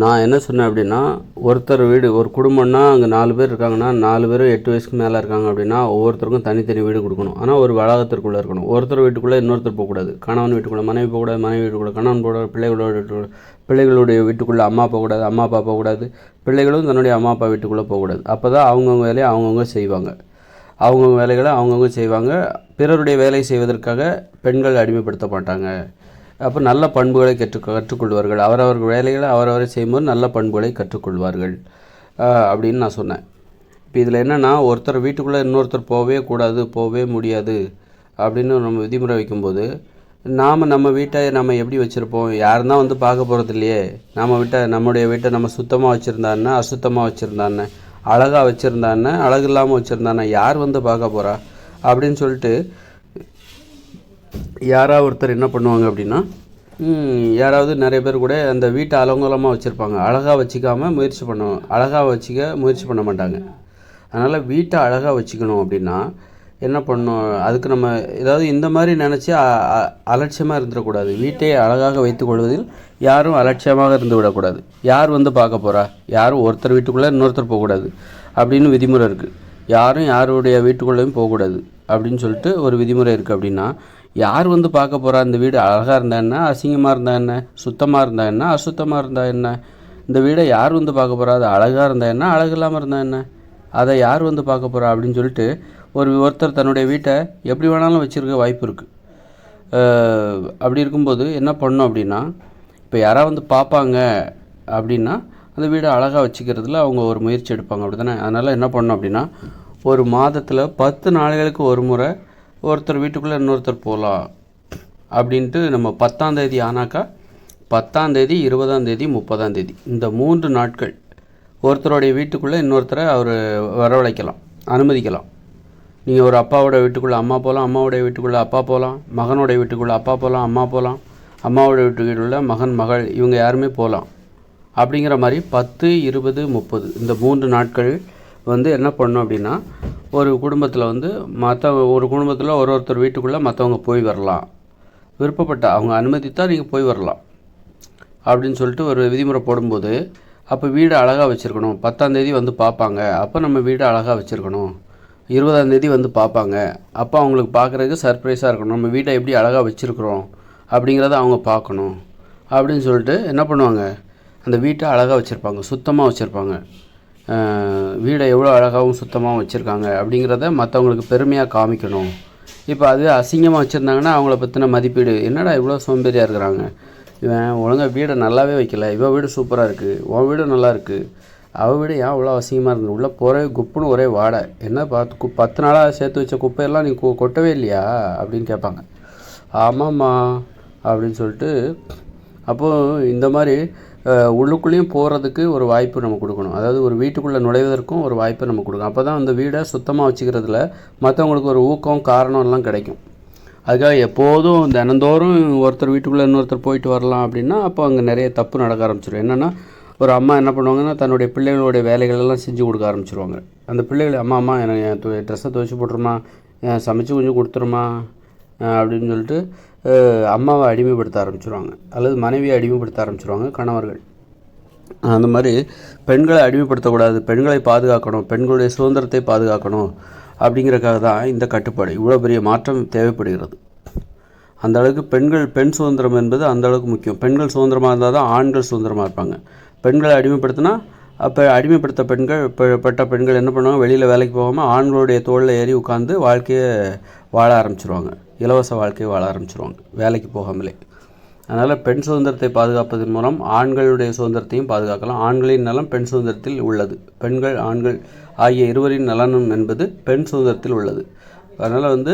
நான் என்ன சொன்னேன் அப்படின்னா, ஒருத்தர் வீடு ஒரு குடும்பம்னா அங்கே 4 பேர் இருக்காங்கன்னா, 4 பேரும் 8 வயசுக்கு மேலே இருக்காங்க அப்படின்னா, ஒவ்வொருத்தருக்கும் தனித்தனி வீடு கொடுக்கணும். ஆனால் ஒரு வளாகத்திற்குள்ளே இருக்கணும். ஒருத்தர் வீட்டுக்குள்ளே இன்னொருத்தர் போகக்கூடாது. கணவன் வீட்டுக்குள்ளே மனைவி போகக்கூடாது, மனைவி வீட்டுக்குள்ளே கணவன் போகக்கூடாது, பிள்ளைகளுடைய வீட்டுக்குள்ளே அம்மா போகக்கூடாது, அம்மா அப்பா போகக்கூடாது, பிள்ளைகளும் தன்னுடைய அம்மா அப்பா வீட்டுக்குள்ளே போகக்கூடாது. அப்போ தான் அவங்கவுங்க வேலையை அவங்கவுங்க செய்வாங்க. அவங்கவுங்க வேலைகளை அவங்கவுங்க செய்வாங்க. பிறருடைய வேலை செய்வதற்காக பெண்கள் அடிமைப்படுத்த மாட்டாங்க. அப்போ நல்ல பண்புகளை கற்றுக்கொள்வார்கள். அவரவர்கள் வேலைகளை அவரவரை செய்யும்போது நல்ல பண்புகளை கற்றுக்கொள்வார்கள் அப்படின்னு நான் சொன்னேன். இப்போ இதில் என்னென்னா, ஒருத்தர் வீட்டுக்குள்ளே இன்னொருத்தர் போகவே கூடாது, போகவே முடியாது அப்படின்னு நம்ம விதிமுறை வைக்கும்போது, நம்ம வீட்டை நம்ம எப்படி வச்சுருப்போம்? யாரும் தான் வந்து பார்க்க போகிறது இல்லையே. நம்முடைய வீட்டை நம்ம சுத்தமாக வச்சுருந்தானே, அசுத்தமாக வச்சுருந்தானே, அழகாக வச்சுருந்தானே, அழகு இல்லாமல் வச்சுருந்தானே, யார் வந்து பார்க்க போகிறா அப்படின்னு சொல்லிட்டு யாராவது ஒருத்தர் என்ன பண்ணுவாங்க அப்படின்னா, யாராவது நிறைய பேர் கூட அந்த வீட்டை அலங்கோலமாக வச்சுருப்பாங்க. அழகாக வச்சுக்காமல் முயற்சி பண்ண மாட்டாங்க. அதனால் வீட்டை அழகாக வச்சுக்கணும் அப்படின்னா என்ன பண்ணணும், அதுக்கு நம்ம ஏதாவது இந்த மாதிரி நினச்சி அலட்சியமாக இருந்துடக்கூடாது. வீட்டை அழகாக வைத்துக்கொள்வதில் யாரும் அலட்சியமாக இருந்து விடக்கூடாது. யார் வந்து பார்க்க போகிறா, யாரும் ஒருத்தர் வீட்டுக்குள்ளே இன்னொருத்தர் போகக்கூடாது அப்படின்னு விதிமுறை இருக்குது. யாரும் யாருடைய வீட்டுக்குள்ளேயும் போகக்கூடாது அப்படின்னு சொல்லிட்டு ஒரு விதிமுறை இருக்குது. அப்படின்னா யார் வந்து பார்க்க போகிறா? இந்த வீடு அழகாக இருந்தால் என்ன, அசிங்கமாக இருந்தால் என்ன, சுத்தமாக இருந்தால் என்ன, அசுத்தமாக இருந்தால் என்ன, இந்த வீடை யார் வந்து பார்க்க போகிறா? அது அழகாக இருந்தால் என்ன, அழகு இல்லாமல் இருந்தால் என்ன, அதை யார் வந்து பார்க்க போகிறா அப்படின்னு சொல்லிட்டு ஒருத்தர் தன்னுடைய வீட்டை எப்படி வேணாலும் வச்சுருக்க வாய்ப்பு இருக்குது. அப்படி இருக்கும்போது என்ன பண்ணணும் அப்படின்னா, இப்போ யாராவது வந்து பார்ப்பாங்க அப்படின்னா அந்த வீடை அழகாக வச்சுக்கிறதுல அவங்க ஒரு முயற்சி எடுப்பாங்க, அப்படி தானே? அதனால் என்ன பண்ணணும் அப்படின்னா, ஒரு மாதத்தில் 10 நாளைகளுக்கு ஒரு முறை ஒருத்தர் வீட்டுக்குள்ளே இன்னொருத்தர் போகலாம் அப்படின்ட்டு நம்ம 10ஆம் தேதி ஆனாக்கா 10ஆம் தேதி, 20ஆம் தேதி, 30ஆம் தேதி இந்த 3 நாட்கள் ஒருத்தருடைய வீட்டுக்குள்ளே இன்னொருத்தரை அவர் வரவழைக்கலாம், அனுமதிக்கலாம். நீங்கள் ஒரு அப்பாவோட வீட்டுக்குள்ளே அம்மா போகலாம், அம்மாவோடைய வீட்டுக்குள்ளே அப்பா போகலாம், மகனோடைய வீட்டுக்குள்ளே அப்பா போகலாம், அம்மா போகலாம், அம்மாவோட வீட்டுக்குள்ளே மகன் மகள் இவங்க யாருமே போகலாம். அப்படிங்கிற மாதிரி 10, 20, 30 இந்த 3 நாட்கள் வந்து என்ன பண்ணணும் அப்படின்னா, ஒரு குடும்பத்தில் வந்து ஒரு குடும்பத்தில் ஒருத்தர் வீட்டுக்குள்ளே மற்றவங்க போய் வரலாம், விருப்பப்பட்ட அவங்க அனுமதித்தால் நீங்கள் போய் வரலாம் அப்படின்னு சொல்லிட்டு ஒரு விதிமுறை போடும்போது, அப்போ வீடு அழகாக வச்சுருக்கணும். 10ஆம் தேதி வந்து பார்ப்பாங்க, அப்போ நம்ம வீடு அழகாக வச்சுருக்கணும். 20ஆம் தேதி வந்து பார்ப்பாங்க, அப்போ அவங்களுக்கு பார்க்குறதுக்கு சர்ப்ரைஸாக இருக்கணும். நம்ம வீட்டை எப்படி அழகாக வச்சுருக்குறோம் அப்படிங்கிறத அவங்க பார்க்கணும் அப்படின்னு சொல்லிட்டு என்ன பண்ணுவாங்க, அந்த வீட்டை அழகாக வச்சுருப்பாங்க, சுத்தமாக வச்சுருப்பாங்க. வீடை எவ்வளோ அழகாகவும் சுத்தமாகவும் வச்சுருக்காங்க அப்படிங்கிறத மற்றவங்களுக்கு பெருமையாக காமிக்கணும். இப்போ அது அசிங்கமாக வச்சுருந்தாங்கன்னா அவங்கள பற்றின மதிப்பீடு, என்னடா இவ்வளோ சோம்பேறியாக இருக்கிறாங்க, இவன் ஒழுங்காக வீடை நல்லாவே வைக்கல, இவன் வீடு சூப்பராக இருக்குது, உன் வீடு நல்லா இருக்குது, அவள் வீடு ஏன் அவ்வளோ அசிங்கமாக இருந்தது, உள்ளே போகிற குப்புன்னு ஒரே வாடை, என்ன பார்த்து 10 நாளாக சேர்த்து வச்ச குப்பையெல்லாம் நீ கொட்டவே இல்லையா அப்படின்னு கேட்பாங்க. ஆமாம்மா அப்படின்னு சொல்லிட்டு, அப்போது இந்த மாதிரி உள்ளுக்குள்ளேயும் போகிறதுக்கு ஒரு வாய்ப்பு நம்ம கொடுக்கணும். அதாவது ஒரு வீட்டுக்குள்ளே நுழைவதற்கும் ஒரு வாய்ப்பை நம்ம கொடுக்கணும். அப்போ தான் அந்த வீடை சுத்தமாக வச்சுக்கிறதுல மற்றவங்களுக்கு ஒரு ஊக்கம், காரணம் எல்லாம் கிடைக்கும். அதுக்காக எப்போதும் தினந்தோறும் ஒருத்தர் வீட்டுக்குள்ளே இன்னொருத்தர் போயிட்டு வரலாம் அப்படின்னா அப்போ அங்கே நிறைய தப்பு நடக்க ஆரம்பிச்சிடும். என்னென்னா, ஒரு அம்மா என்ன பண்ணுவாங்கன்னா, தன்னுடைய பிள்ளைகளுடைய வேலைகளெல்லாம் செஞ்சு கொடுக்க ஆரம்பிச்சிருவாங்க. அந்த பிள்ளைகள் அம்மா எனக்கு என் ட்ரெஸ்ஸை துவைச்சி போட்டுருமா, சமைச்சு கொஞ்சம் கொடுத்துருமா அப்படின்னு சொல்லிட்டு அம்மாவை அடிமைப்படுத்த ஆரம்பிச்சிருவாங்க, அல்லது மனைவியை அடிமைப்படுத்த ஆரம்பிச்சிருவாங்க கணவர்கள். அந்த மாதிரி பெண்களை அடிமைப்படுத்தக்கூடாது, பெண்களை பாதுகாக்கணும், பெண்களுடைய சுதந்திரத்தை பாதுகாக்கணும் அப்படிங்கிறதுக்காக தான் இந்த கட்டுப்பாடு. இவ்வளோ பெரிய மாற்றம் தேவைப்படுகிறது. அந்த அளவுக்கு பெண் சுதந்திரம் என்பது அந்த அளவுக்கு முக்கியம். பெண்கள் சுதந்திரமாக இருந்தால் தான் ஆண்கள் சுதந்திரமாக இருப்பாங்க. பெண்களை அடிமைப்படுத்தினா அப்போ பட்ட பெண்கள் என்ன பண்ணுவாங்க, வெளியில் வேலைக்கு போகாமல் ஆண்களுடைய தோளில் ஏறி உட்காந்து வாழ்க்கையை வாழ ஆரம்பிச்சிருவாங்க, இலவச வாழ்க்கையை வாழ ஆரம்பிச்சிருவாங்க வேலைக்கு போகாமலே. அதனால் பெண் சுதந்திரத்தை பாதுகாப்பதன் மூலம் ஆண்களுடைய சுதந்திரத்தையும் பாதுகாக்கலாம். ஆண்களின் நலம் பெண் சுதந்திரத்தில் உள்ளது. ஆண்கள் ஆகிய இருவரின் நலனும் என்பது பெண் சுதந்திரத்தில் உள்ளது. அதனால்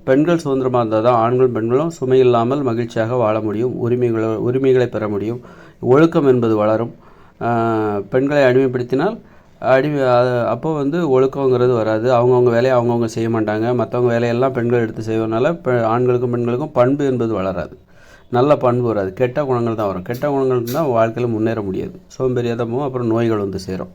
பெண்கள் சுதந்திரமாக இருந்தால் தான் ஆண்களும் பெண்களும் சுமையில்லாமல் மகிழ்ச்சியாக வாழ முடியும், உரிமைகளை பெற முடியும், ஒழுக்கம் என்பது வளரும். பெண்களை அடிமைப்படுத்தினால் அப்போ ஒழுக்கங்கிறது வராது. அவங்கவுங்க வேலையை அவங்கவுங்க செய்ய மாட்டாங்க, மற்றவங்க வேலையெல்லாம் பெண்கள் எடுத்து செய்வதனால ஆண்களுக்கும் பெண்களுக்கும் பண்பு என்பது வளராது, நல்ல பண்பு வராது, கெட்ட குணங்கள் தான் வரும். கெட்ட குணங்கள் தான் வாழ்க்கையில் முன்னேற முடியாது, சோம்பேறியாக தான் போகும், அப்புறம் நோய்கள் சேரும்.